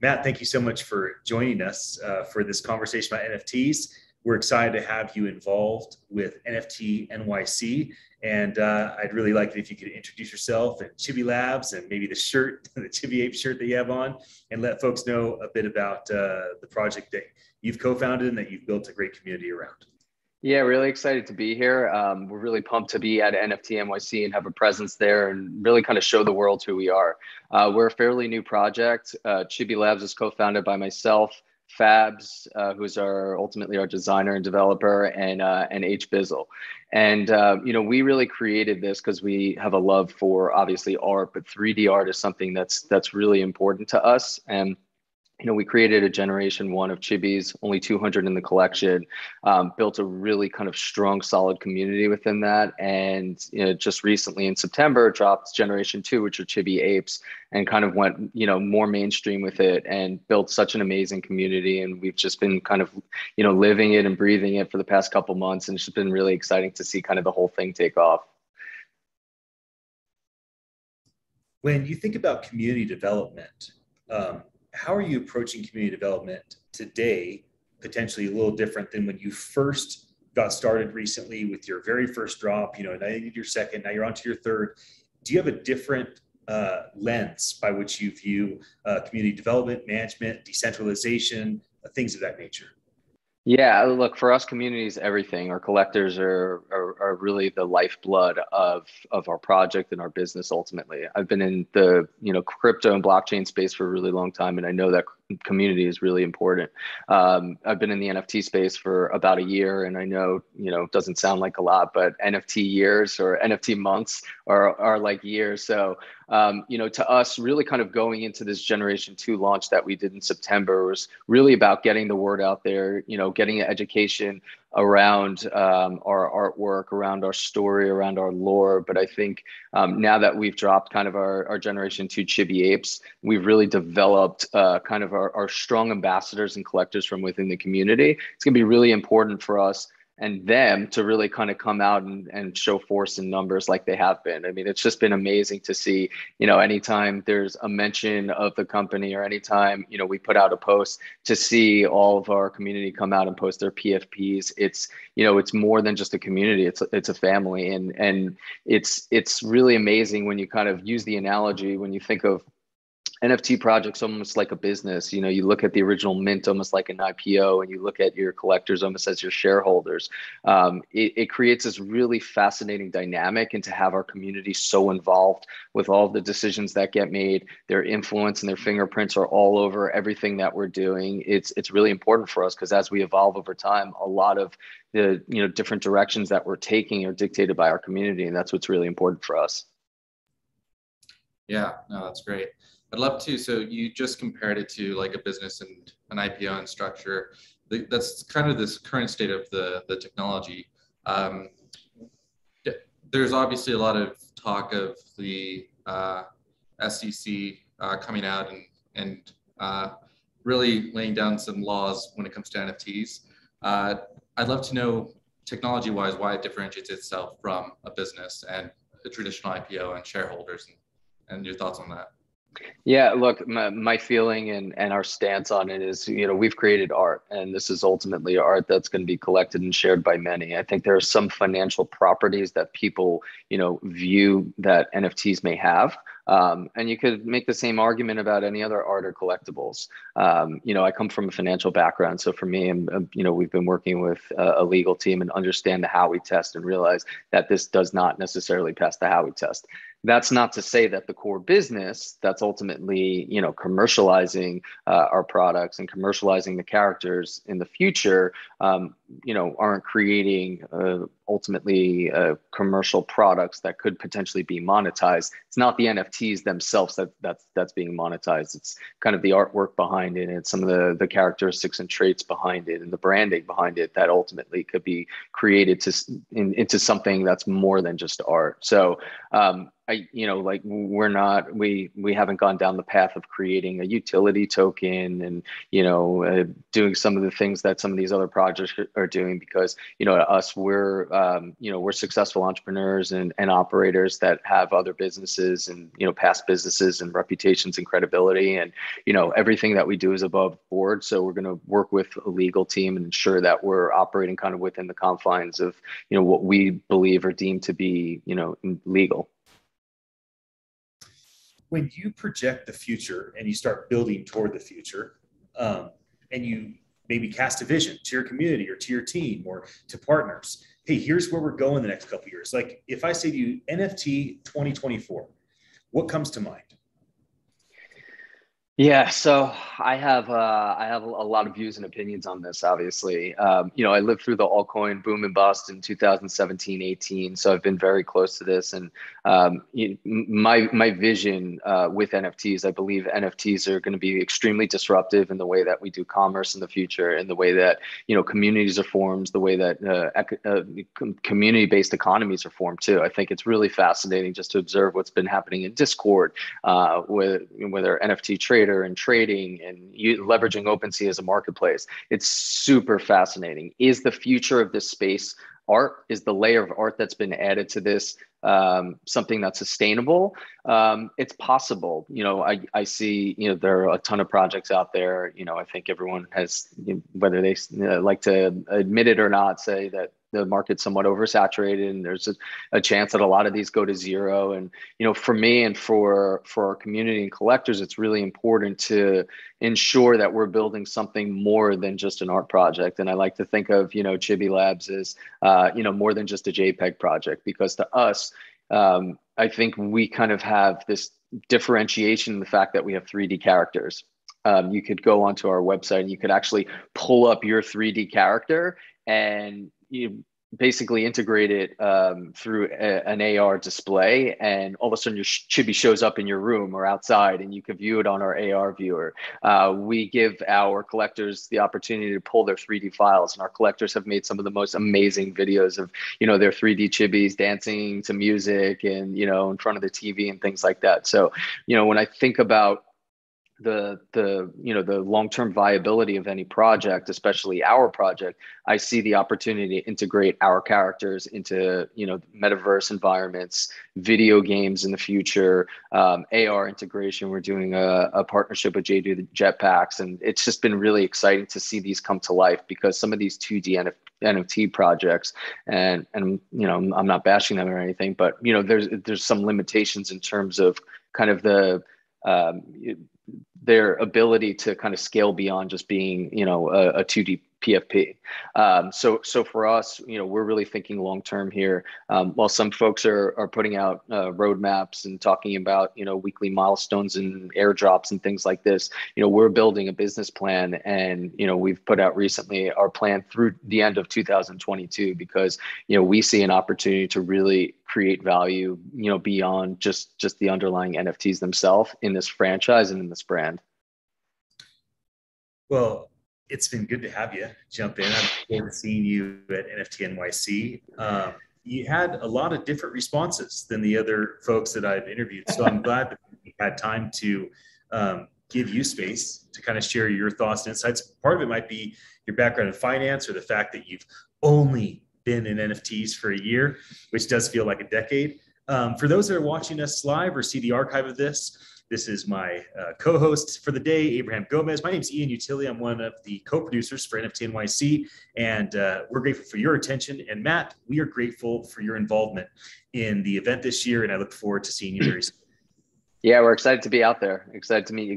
Matt, thank you so much for joining us for this conversation about NFTs. We're excited to have you involved with NFT NYC. And I'd really like it if you could introduce yourself and Chibi Labs and maybe the shirt, the Chibi Ape shirt that you have on, and let folks know a bit about the project that you've co-founded and that you've built a great community around. Yeah, really excited to be here. We're really pumped to be at NFT NYC and have a presence there and really kind of show the world who we are. We're a fairly new project. Chibi Labs is co-founded by myself, Fabs, who's ultimately our designer and developer, and H Bizzle. And we really created this because we have a love for obviously art, but 3D art is something that's really important to us. And we created a generation one of Chibis, only 200 in the collection, built a really kind of strong, solid community within that. And just recently in September, dropped generation two, which are Chibi Apes, and kind of went, more mainstream with it and built such an amazing community. And we've just been kind of, living it and breathing it for the past couple months. And it's just been really exciting to see kind of the whole thing take off. When you think about community development, how are you approaching community development today, potentially a little different than when you first got started recently with your very first drop, now you did your second, now you're on to your third. Do you have a different lens by which you view community development, management, decentralization, things of that nature? Yeah, look, for us, community is everything. Our collectors are really the lifeblood of our project and our business ultimately. I've been in the crypto and blockchain space for a really long time, and I know that community is really important. I've been in the NFT space for about a year, and I know it doesn't sound like a lot, but NFT years or NFT months are like years. So to us, really kind of going into this generation two launch that we did in September was really about getting the word out there, getting an education around our artwork, around our story, around our lore. But I think now that we've dropped kind of our generation two Chibi Apes, we've really developed kind of our strong ambassadors and collectors from within the community. It's going to be really important for us and them to really kind of come out and show force in numbers like they have been. I mean, it's just been amazing to see, anytime there's a mention of the company or anytime, we put out a post, to see all of our community come out and post their PFPs. It's, it's more than just a community. It's a family. And it's really amazing when you kind of use the analogy, when you think of NFT projects almost like a business. You look at the original mint almost like an IPO, and you look at your collectors almost as your shareholders. It creates this really fascinating dynamic, and to have our community so involved with all the decisions that get made, their influence and their fingerprints are all over everything that we're doing. It's really important for us because as we evolve over time, a lot of the different directions that we're taking are dictated by our community, and that's what's really important for us. Yeah, no, that's great. I'd love to. So you just compared it to like a business and an IPO and structure. That's kind of this current state of the technology. There's obviously a lot of talk of the SEC coming out and really laying down some laws when it comes to NFTs. I'd love to know, technology-wise, why it differentiates itself from a business and a traditional IPO and shareholders, and your thoughts on that. Yeah, look, my feeling and our stance on it is, we've created art, and this is ultimately art that's going to be collected and shared by many. I think there are some financial properties that people, view that NFTs may have. And you could make the same argument about any other art or collectibles. I come from a financial background. So for me, we've been working with a legal team and understand the Howey test and realize that this does not necessarily pass the Howey test. That's not to say that the core business that's ultimately, commercializing our products and commercializing the characters in the future, aren't creating ultimately commercial products that could potentially be monetized. It's not the NFTs themselves that's being monetized. It's kind of the artwork behind it, and it's some of the characteristics and traits behind it and the branding behind it that ultimately could be created into something that's more than just art. So like we haven't gone down the path of creating a utility token and, doing some of the things that some of these other projects are doing, because, to us, we're successful entrepreneurs and operators that have other businesses and, past businesses and reputations and credibility. And, everything that we do is above board. So we're going to work with a legal team and ensure that we're operating kind of within the confines of, what we believe are deemed to be, legal. When you project the future and you start building toward the future, and you maybe cast a vision to your community or to your team or to partners, hey, here's where we're going the next couple of years. Like if I say to you NFT 2024, what comes to mind? Yeah, so I have a lot of views and opinions on this. Obviously, I lived through the altcoin boom and bust in 2017, 18, so I've been very close to this. And my vision with NFTs, I believe NFTs are going to be extremely disruptive in the way that we do commerce in the future, in the way that communities are formed, the way that community-based economies are formed too. I think it's really fascinating just to observe what's been happening in Discord with their NFT trader and trading and leveraging OpenSea as a marketplace. It's super fascinating. Is the future of this space art? Is the layer of art that's been added to this something that's sustainable? It's possible. I see, there are a ton of projects out there. I think everyone has, whether they like to admit it or not, say that the market's somewhat oversaturated and there's a chance that a lot of these go to zero. And, for me and for our community and collectors, it's really important to ensure that we're building something more than just an art project. And I like to think of, Chibi Labs as, more than just a JPEG project, because to us, I think we kind of have this differentiation in the fact that we have 3D characters. You could go onto our website and you could actually pull up your 3D character and you basically integrate it through an AR display, and all of a sudden your chibi shows up in your room or outside, and you can view it on our AR viewer. We give our collectors the opportunity to pull their 3D files, and our collectors have made some of the most amazing videos of their 3D chibis dancing to music and in front of the TV and things like that. So when I think about the long-term viability of any project, especially our project, I see the opportunity to integrate our characters into metaverse environments, video games in the future, AR integration. We're doing a partnership with JD Jetpacks, and it's just been really exciting to see these come to life, because some of these 2D NFT projects, and I'm not bashing them or anything, but there's some limitations in terms of kind of their ability to kind of scale beyond just being, a 2D PFP. So for us, we're really thinking long term here. While some folks are putting out roadmaps and talking about, weekly milestones and airdrops and things like this, we're building a business plan, and we've put out recently our plan through the end of 2022, because we see an opportunity to really create value, beyond just the underlying NFTs themselves in this franchise and in this brand. Well, it's been good to have you jump in. I'm looking forward to seeing you at NFT NYC. You had a lot of different responses than the other folks that I've interviewed. So I'm glad that we had time to give you space to kind of share your thoughts and insights. Part of it might be your background in finance, or the fact that you've only been in NFTs for a year, which does feel like a decade. For those that are watching us live or see the archive of this is my co-host for the day, Abraham Gomez. My name is Ian Utilli. I'm one of the co-producers for NFT NYC, and we're grateful for your attention. And Matt, we are grateful for your involvement in the event this year, and I look forward to seeing you very soon. Yeah, we're excited to be out there. Excited to meet you.